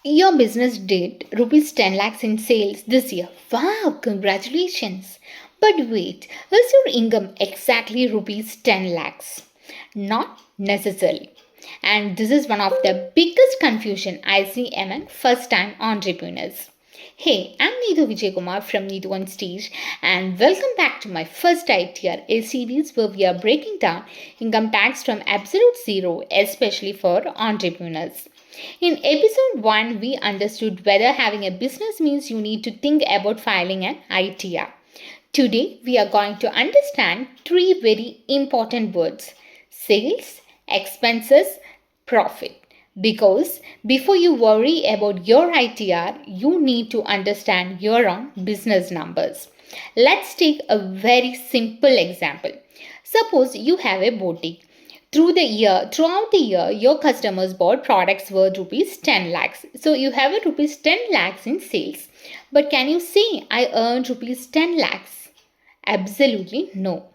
Your business did rupees 10 lakhs in sales this year. Wow, congratulations. But wait, is your income exactly rupees 10 lakhs? Not necessarily. And this is one of the biggest confusion I see among first time entrepreneurs. Hey, I'm Neetu Vijaykumar from Neetu on Stage and welcome back to my first ITR, a series where we are breaking down income tax from absolute zero, especially for entrepreneurs. In episode 1, we understood whether having a business means you need to think about filing an ITR. Today, we are going to understand three very important words: sales, expenses, profit. Because before you worry about your ITR, you need to understand your own business numbers. Let's take a very simple example. Suppose you have a boutique. Throughout the year, your customers bought products worth rupees 10 lakhs. So you have a rupees 10 lakhs in sales. But can you say I earned rupees 10 lakhs? Absolutely no.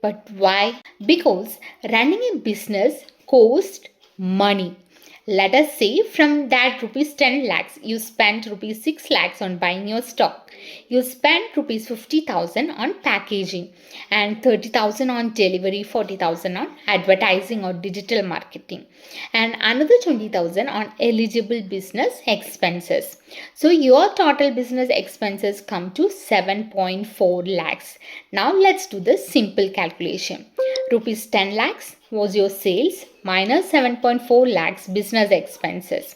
But why? Because running a business costs money. Let us say from that rupees 10 lakhs, you spent rupees 6 lakhs on buying your stock. You spent rupees 50,000 on packaging and 30,000 on delivery, 40,000 on advertising or digital marketing, and another 20,000 on eligible business expenses. So your total business expenses come to 7.4 lakhs. Now let's do the simple calculation. Rupees 10 lakhs was your sales minus 7.4 lakhs business expenses.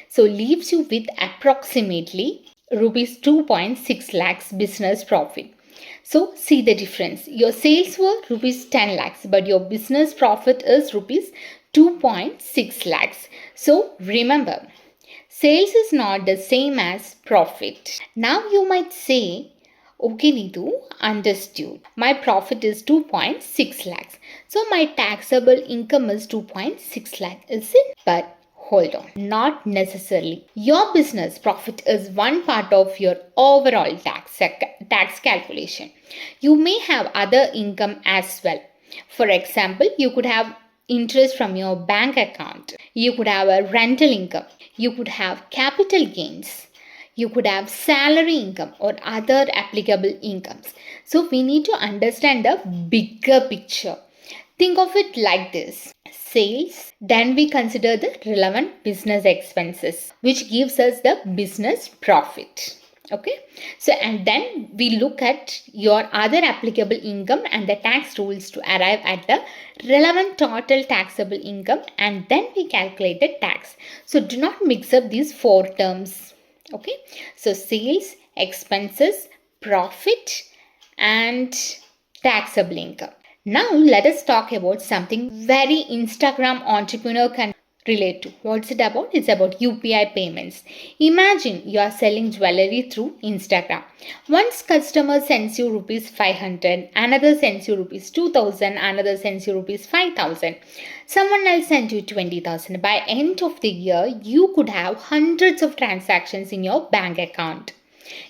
So leaves you with approximately rupees 2.6 lakhs business profit. So see the difference. Your sales were rupees 10 lakhs but your business profit is rupees 2.6 lakhs. So remember, sales is not the same as profit. Now you might say, okay Neetu, understood. My profit is 2.6 lakhs. So my taxable income is 2.6 lakh, is it? But hold on, not necessarily. Your business profit is one part of your overall tax calculation. You may have other income as well. For example, you could have interest from your bank account. You could have a rental income. You could have capital gains. You could have salary income or other applicable incomes. So we need to understand the bigger picture. Think of it like this: sales, then we consider the relevant business expenses, which gives us the business profit. Okay, so and then we look at your other applicable income and the tax rules to arrive at the relevant total taxable income, and then we calculate the tax. So do not mix up these four terms. Okay, so sales, expenses, profit, and taxable income. Now let us talk about something very Instagram entrepreneur can relate to. What's it about? It's about UPI payments. Imagine you are selling jewelry through Instagram. Once customer sends you rupees 500, another sends you rupees 2000, another sends you rupees 5000. Someone else sent you 20,000. By end of the year, you could have hundreds of transactions in your bank account.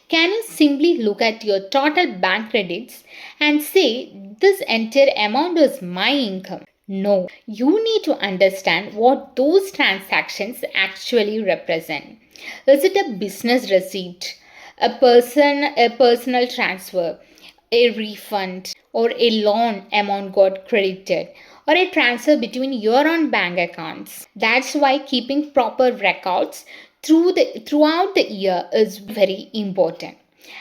Can you simply look at your total bank credits and say this entire amount is my income? No, you need to understand what those transactions actually represent. Is it a business receipt, a personal transfer, a refund, or a loan amount got credited, or a transfer between your own bank accounts? That's why keeping proper records throughout the year is very important.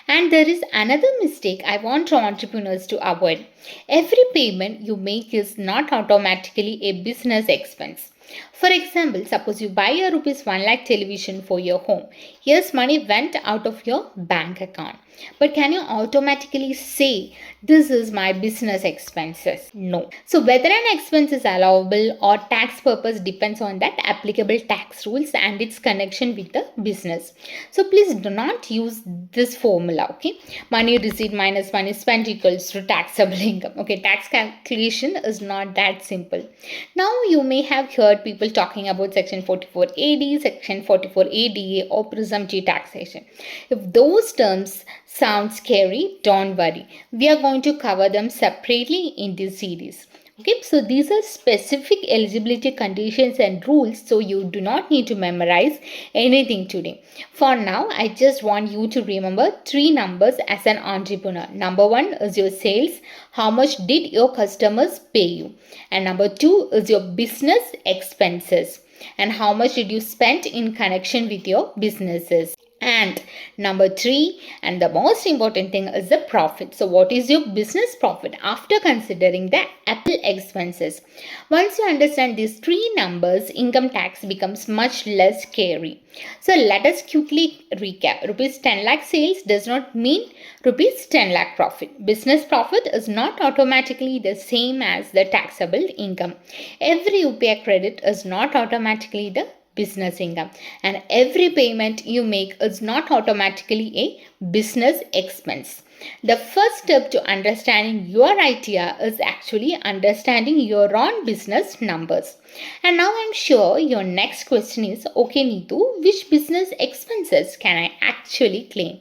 And there is another mistake I want entrepreneurs to avoid. Every payment you make is not automatically a business expense. For example, suppose you buy a rupees 1 lakh television for your home. Yes, money went out of your bank account. But can you automatically say this is my business expenses? No. So whether an expense is allowable or tax purpose depends on that applicable tax rules and its connection with the business. So please do not use this formula. Okay, money received minus money spent equals to taxable income. Okay, tax calculation is not that simple. Now you may have heard people talking about section 44 AD, section 44 ADA, or presumptive taxation. If those terms sound scary, don't worry. We are going to cover them separately in this series. Okay, so these are specific eligibility conditions and rules, so you do not need to memorize anything today. For now, I just want you to remember three numbers as an entrepreneur. Number one is your sales. How much did your customers pay you? And number two is your business expenses. And how much did you spend in connection with your businesses? And number three, and the most important thing, is the profit. So, what is your business profit after considering the Apple expenses? Once you understand these three numbers, income tax becomes much less scary. So, let us quickly recap. Rupees 10 lakh sales does not mean rupees 10 lakh profit. Business profit is not automatically the same as the taxable income. Every UPI credit is not automatically the business income, and every payment you make is not automatically a business expense. The first step to understanding your ITR is actually understanding your own business numbers. And now I'm sure your next question is, okay Neetu, which business expenses can I actually claim?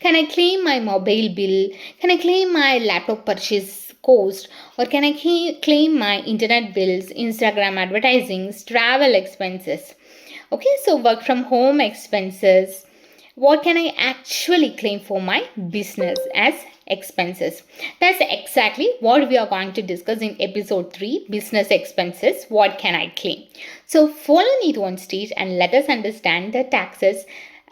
Can I claim my mobile bill? Can I claim my laptop purchase cost? Or can I claim my internet bills, Instagram advertising, travel expenses? Okay, so work from home expenses. What can I actually claim for my business as expenses? That's exactly what we are going to discuss in episode 3, business expenses. What can I claim? So follow me to one stage and let us understand the taxes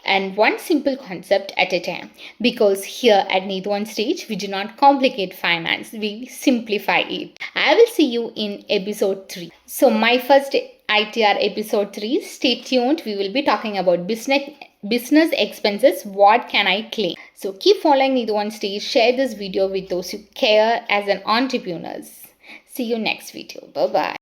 and one simple concept at a time, because here at Need One Stage we do not complicate finance, we simplify it. I will see you in episode 3. So my first ITR episode 3, stay tuned. We will be talking about business expenses. What can I claim? So keep following Need One Stage. Share this video with those who care as an entrepreneurs. See you next video. Bye bye.